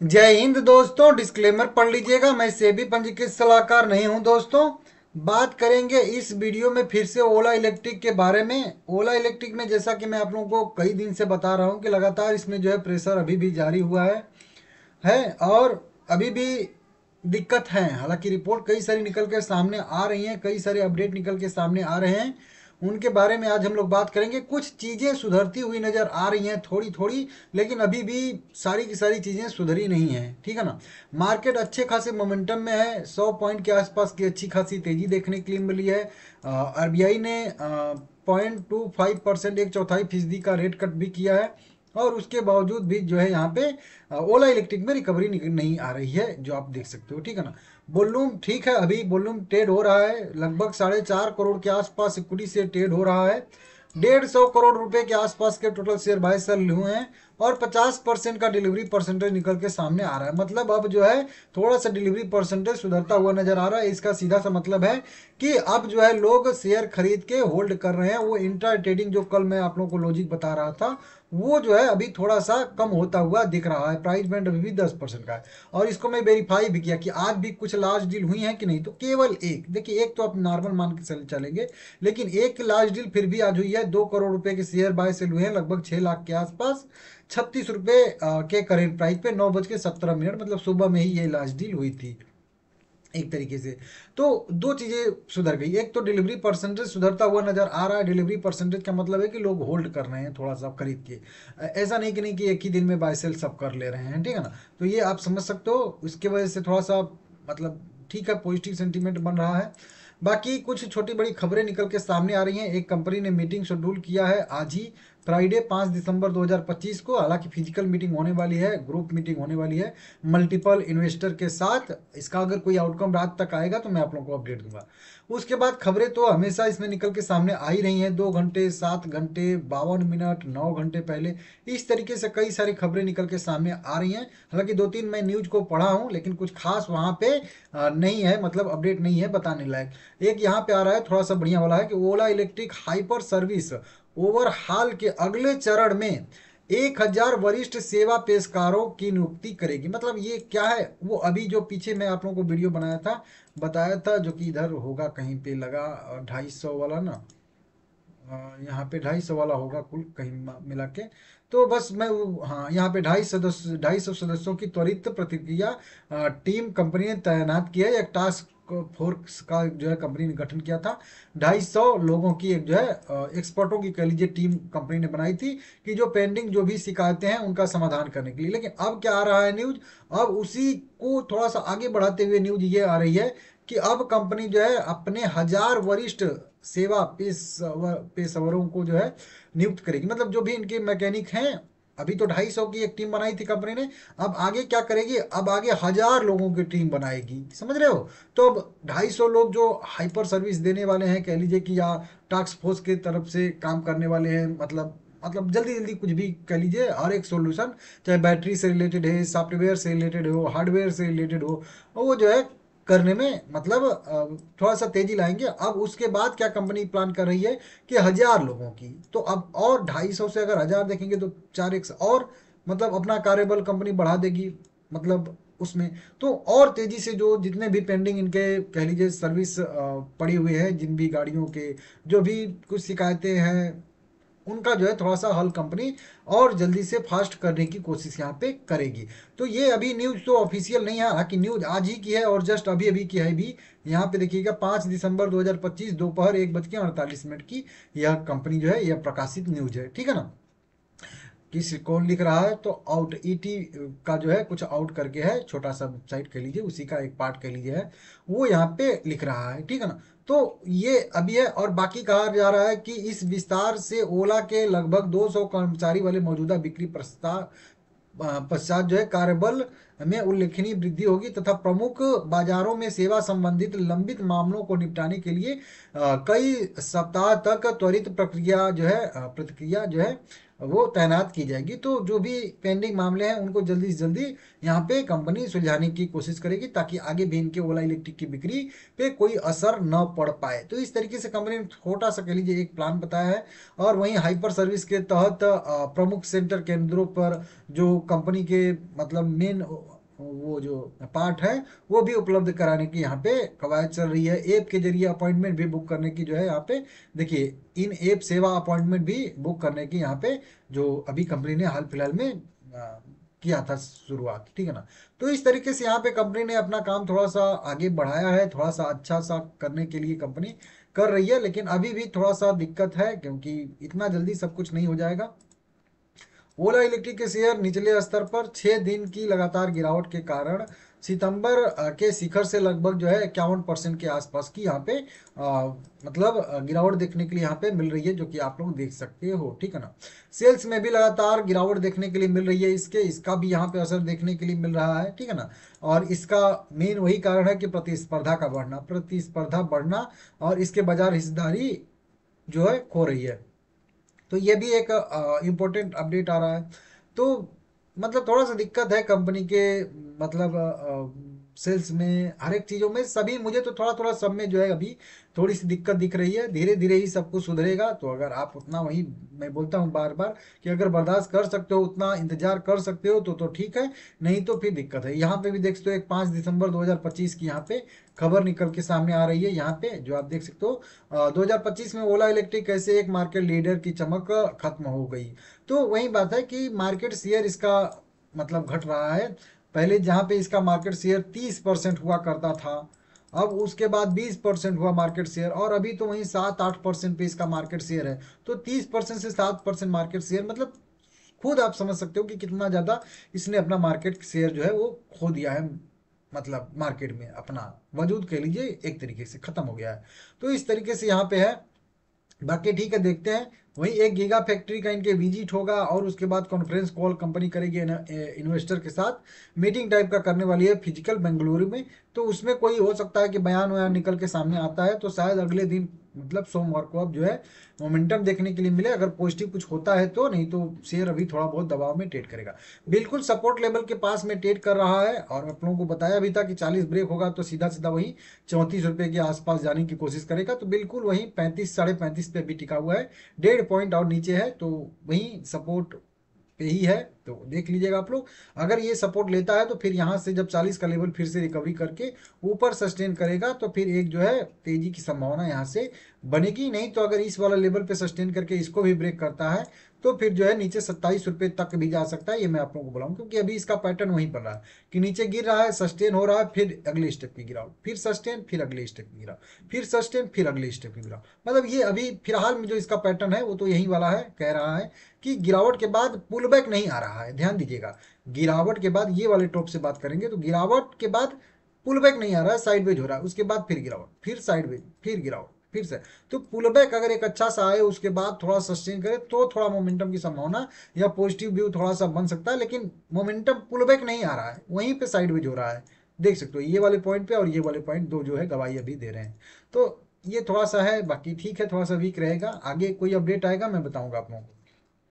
जय हिंद दोस्तों। डिस्क्लेमर पढ़ लीजिएगा, मैं सेबी पंजीकृत सलाहकार नहीं हूं दोस्तों। बात करेंगे इस वीडियो में फिर से ओला इलेक्ट्रिक के बारे में। ओला इलेक्ट्रिक में जैसा कि मैं आप लोगों को कई दिन से बता रहा हूं कि लगातार इसमें जो है प्रेशर अभी भी जारी हुआ है और अभी भी दिक्कत है। हालांकि रिपोर्ट कई सारी निकल के सामने आ रही हैं, कई सारे अपडेट निकल के सामने आ रहे हैं, उनके बारे में आज हम लोग बात करेंगे। कुछ चीज़ें सुधरती हुई नज़र आ रही हैं थोड़ी थोड़ी, लेकिन अभी भी सारी की सारी चीज़ें सुधरी नहीं हैं, ठीक है ना। मार्केट अच्छे खासे मोमेंटम में है, 100 पॉइंट के आसपास की अच्छी खासी तेज़ी देखने के लिए मिली है। आरबीआई ने 0.25%, 1/4% का रेट कट भी किया है, और उसके बावजूद भी जो है यहाँ पे ओला इलेक्ट्रिक में रिकवरी नहीं आ रही है, जो आप देख सकते हो, ठीक है ना। वॉल्यूम ठीक है, अभी वॉल्यूम ट्रेड हो रहा है, लगभग 4.5 करोड़ के आसपास इक्विटी से ट्रेड हो रहा है। 150 करोड़ रुपए के आसपास के टोटल शेयर बाय सेल हुए हैं, और 50% का डिलीवरी परसेंटेज निकल के सामने आ रहा है। मतलब अब जो है थोड़ा सा डिलीवरी परसेंटेज सुधरता हुआ नजर आ रहा है। इसका सीधा सा मतलब है कि अब जो है लोग शेयर खरीद के होल्ड कर रहे हैं। वो इंट्रा ट्रेडिंग जो कल मैं आप लोगों को लॉजिक बता रहा था, वो जो है अभी थोड़ा सा कम होता हुआ दिख रहा है। प्राइस बैंड अभी भी 10% का है, और इसको मैं वेरीफाई भी किया कि आज भी कुछ लार्ज डील हुई है कि नहीं। तो केवल एक, देखिए एक तो आप नॉर्मल मान के चलेंगे, लेकिन एक लार्ज डील फिर भी आज हुई है। 2 करोड़ रुपए के शेयर बाय सेल हुए हैं, लगभग 6 लाख के आसपास, 36 रुपए के करेंट प्राइस पे, 9:17, मतलब सुबह में ही ये लार्ज डील हुई थी एक तरीके से। तो दो चीजें सुधर गई, एक तो डिलीवरी परसेंटेज सुधरता हुआ नजर आ रहा है। डिलीवरी परसेंटेज का मतलब है कि लोग होल्ड कर रहे हैं थोड़ा सा खरीद के, ऐसा नहीं कि एक ही दिन में बाय सेल सब कर ले रहे हैं, ठीक है ना। तो ये आप समझ सकते हो, इसके वजह से थोड़ा सा मतलब ठीक है, पॉजिटिव सेंटीमेंट बन रहा है। बाकी कुछ छोटी बड़ी खबरें निकल के सामने आ रही हैं। एक कंपनी ने मीटिंग शेड्यूल किया है आज ही, फ्राइडे 5 दिसंबर 2025 को। हालांकि फिजिकल मीटिंग होने वाली है, ग्रुप मीटिंग होने वाली है मल्टीपल इन्वेस्टर के साथ। इसका अगर कोई आउटकम रात तक आएगा तो मैं आप लोगों को अपडेट दूंगा। उसके बाद खबरें तो हमेशा इसमें निकल के सामने आ ही रही हैं, 2 घंटे, 7 घंटे, 52 मिनट, 9 घंटे पहले, इस तरीके से कई सारी खबरें निकल के सामने आ रही हैं। हालांकि 2-3 मैं न्यूज को पढ़ा हूं, लेकिन कुछ खास वहां पे नहीं है, मतलब अपडेट नहीं है बताने लायक। एक यहाँ पे आ रहा है थोड़ा सा बढ़िया वाला है कि ओला इलेक्ट्रिक हाइपर सर्विस ओवरहाल के अगले चरण में 1,000 वरिष्ठ सेवा पेशकारों की नियुक्ति करेगी। मतलब ये क्या है, वो अभी जो पीछे मैं आप लोगों को वीडियो बनाया था, बताया था, जो कि इधर होगा कहीं पे लगा 250 वाला ना, यहाँ पे 250 वाला होगा कुल कहीं मिला के। तो बस मैं हाँ, यहाँ पे 250 सदस्यों की त्वरित प्रतिक्रिया टीम कंपनी ने तैनात की है। एक टास्क फोर्स का जो है कंपनी ने गठन किया था। 250 लोगों की एक जो है एक्सपर्टों की कह लीजिए टीम कंपनी ने बनाई थी, कि जो पेंडिंग जो भी शिकायतें हैं उनका समाधान करने के लिए। लेकिन अब क्या आ रहा है न्यूज, अब उसी को थोड़ा सा आगे बढ़ाते हुए न्यूज ये आ रही है कि अब कंपनी जो है अपने 1,000 वरिष्ठ सेवा पेशेवरों को जो है नियुक्त करेगी। मतलब जो भी इनके मैकेनिक हैं, अभी तो 250 की एक टीम बनाई थी कंपनी ने, अब आगे क्या करेगी, अब आगे 1,000 लोगों की टीम बनाएगी, समझ रहे हो। तो अब 250 लोग जो हाइपर सर्विस देने वाले हैं कह लीजिए कि, या टास्क फोर्स की तरफ से काम करने वाले हैं, मतलब जल्दी जल्दी कुछ भी कह लीजिए, हर एक सॉल्यूशन, चाहे बैटरी से रिलेटेड है, सॉफ्टवेयर से रिलेटेड हो, हार्डवेयर से रिलेटेड हो, वो जो है करने में मतलब थोड़ा सा तेजी लाएंगे। अब उसके बाद क्या कंपनी प्लान कर रही है कि 1,000 लोगों की, तो अब और 250 से अगर 1,000 देखेंगे तो 4x और, मतलब अपना कार्यबल कंपनी बढ़ा देगी, मतलब उसमें। तो और तेजी से जो जितने भी पेंडिंग इनके कह लीजिए सर्विस पड़ी हुई है, जिन भी गाड़ियों के जो भी कुछ शिकायतें हैं, उनका जो है थोड़ा सा हल कंपनी और जल्दी से फास्ट करने की कोशिश यहाँ पे करेगी। तो ये अभी न्यूज तो ऑफिशियल नहीं है, हालांकि न्यूज आज ही की है और जस्ट अभी अभी की है भी। यहाँ पे देखिएगा 5 दिसंबर 2025 दोपहर 1:48 की यह कंपनी जो है यह प्रकाशित न्यूज है, ठीक है ना। किस कौन लिख रहा है, तो आउट ईटी का जो है कुछ आउट करके है, छोटा सा वेबसाइट कह लीजिए, उसी का एक पार्ट कह लीजिए है, वो यहाँ पे लिख रहा है, ठीक है ना। तो ये अभी है, और बाकी कहा जा रहा है कि इस विस्तार से ओला के लगभग 200 कर्मचारी वाले मौजूदा बिक्री प्रस्ताव पश्चात जो है कार्यबल में उल्लेखनीय वृद्धि होगी, तथा प्रमुख बाजारों में सेवा संबंधित लंबित मामलों को निपटाने के लिए कई सप्ताह तक त्वरित प्रतिक्रिया जो है वो तैनात की जाएगी। तो जो भी पेंडिंग मामले हैं उनको जल्दी से जल्दी यहाँ पे कंपनी सुलझाने की कोशिश करेगी, ताकि आगे भी इनके ओला इलेक्ट्रिक की बिक्री पे कोई असर न पड़ पाए। तो इस तरीके से कंपनी ने छोटा सा कह लीजिए एक प्लान बताया है। और वहीं हाइपर सर्विस के तहत प्रमुख सेंटर केंद्रों पर जो कंपनी के मतलब मेन वो जो पार्ट है वो भी उपलब्ध कराने की यहाँ पे कवायद चल रही है। ऐप के जरिए अपॉइंटमेंट भी बुक करने की जो है यहाँ पे देखिए, इन ऐप सेवा अपॉइंटमेंट भी बुक करने की यहाँ पे जो अभी कंपनी ने हाल फिलहाल में किया था शुरुआत, ठीक है ना। तो इस तरीके से यहाँ पे कंपनी ने अपना काम थोड़ा सा आगे बढ़ाया है, थोड़ा सा अच्छा सा करने के लिए कंपनी कर रही है। लेकिन अभी भी थोड़ा सा दिक्कत है, क्योंकि इतना जल्दी सब कुछ नहीं हो जाएगा। ओला इलेक्ट्रिक के शेयर निचले स्तर पर 6 दिन की लगातार गिरावट के कारण सितंबर के शिखर से लगभग जो है 51% के आसपास की यहाँ पे मतलब गिरावट देखने के लिए यहाँ पे मिल रही है, जो कि आप लोग देख सकते हो, ठीक है ना। सेल्स में भी लगातार गिरावट देखने के लिए मिल रही है, इसका भी यहाँ पे असर देखने के लिए मिल रहा है, ठीक है ना। और इसका मेन वही कारण है कि प्रतिस्पर्धा बढ़ना और इसके बाजार हिस्सेदारी जो है खो रही है। तो ये भी एक इम्पोर्टेंट अपडेट आ रहा है। तो मतलब थोड़ा सा दिक्कत है कंपनी के मतलब सेल्स में, हर एक चीज़ों में, सभी मुझे तो थोड़ा थोड़ा सब में जो है अभी थोड़ी सी दिक्कत दिख रही है। धीरे धीरे ही सब कुछ सुधरेगा। तो अगर आप उतना वही, मैं बोलता हूँ बार बार कि अगर बर्दाश्त कर सकते हो, उतना इंतजार कर सकते हो तो ठीक है, नहीं तो फिर दिक्कत है। यहाँ पे भी देख सकते हो एक 5 दिसंबर 2025 की यहाँ पे खबर निकल के सामने आ रही है। यहाँ पे जो आप देख सकते हो 2025 में ओला इलेक्ट्रिक कैसे एक मार्केट लीडर की चमक खत्म हो गई। तो वही बात है कि मार्केट शेयर इसका मतलब घट रहा है। पहले जहाँ पे इसका मार्केट शेयर 30% हुआ करता था, अब उसके बाद 20% हुआ मार्केट शेयर, और अभी तो वहीं 7-8% पे इसका मार्केट शेयर है। तो 30% से 7% मार्केट शेयर मतलब खुद आप समझ सकते हो कि कितना ज़्यादा इसने अपना मार्केट शेयर जो है वो खो दिया है। मतलब मार्केट में अपना वजूद कह लीजिए एक तरीके से खत्म हो गया है। तो इस तरीके से यहाँ पे है। बाकी ठीक है, देखते हैं। वहीं एक गीगा फैक्ट्री का इनके विजिट होगा और उसके बाद कॉन्फ्रेंस कॉल कंपनी करेगी इन्वेस्टर के साथ, मीटिंग टाइप का करने वाली है फिजिकल बेंगलुरु में। तो उसमें कोई हो सकता है कि बयान वयान निकल के सामने आता है, तो शायद अगले दिन मतलब सोमवार को अब जो है मोमेंटम देखने के लिए मिले, अगर पॉजिटिव कुछ होता है तो। नहीं तो शेयर अभी थोड़ा बहुत दबाव में ट्रेड करेगा। बिल्कुल सपोर्ट लेवल के पास में ट्रेड कर रहा है। और आप लोगों को बताया भी था कि 40 ब्रेक होगा तो सीधा सीधा वही 34 रुपये के आसपास जाने की कोशिश करेगा। तो बिल्कुल वही 35 साढ़े 35 पे भी टिका हुआ है, 1.5 पॉइंट और नीचे है। तो वही सपोर्ट पे ही है, तो देख लीजिएगा आप लोग। अगर ये सपोर्ट लेता है तो फिर यहाँ से जब 40 का लेवल फिर से रिकवरी करके ऊपर सस्टेन करेगा, तो फिर एक जो है तेजी की संभावना यहाँ से बनेगी। नहीं तो अगर इस वाला लेवल पे सस्टेन करके इसको भी ब्रेक करता है तो फिर जो है नीचे 27 रुपये तक भी जा सकता है। ये मैं आप लोगों को बोलाऊँ, क्योंकि अभी इसका पैटर्न वहीं पर रहा है कि नीचे गिर रहा है, सस्टेन हो रहा है, फिर अगले स्टेप की गिरावट, फिर सस्टेन, फिर अगले स्टेप की गिरावट, फिर सस्टेन, फिर अगले स्टेप की गिरावट। मतलब ये अभी फिलहाल में जो इसका पैटर्न है वो तो यही वाला है, कह रहा है कि गिरावट के बाद पुल बैक नहीं आ रहा है। ध्यान दीजिएगा, गिरावट के बाद ये वाले टॉप से बात करेंगे तो गिरावट के बाद पुल बैक नहीं आ रहा है, साइडवेज हो रहा है, उसके बाद फिर गिरावट, फिर साइडवेज, फिर गिरावट, फिर से। तो पुल बैक अगर एक अच्छा सा आए, उसके बाद थोड़ा सस्टेन करे, तो थोड़ा मोमेंटम की संभावना या पॉजिटिव व्यू थोड़ा सा बन सकता है। लेकिन मोमेंटम पुल बैक नहीं आ रहा है, वहीं पे साइडवेज हो रहा है। देख सकते हो ये वाले पॉइंट पे और ये वाले पॉइंट दो जो है गवाही अभी दे रहे हैं। तो ये थोड़ा सा है, बाकी ठीक है, थोड़ा सा वीक रहेगा। आगे कोई अपडेट आएगा मैं बताऊंगा आप लोगों को।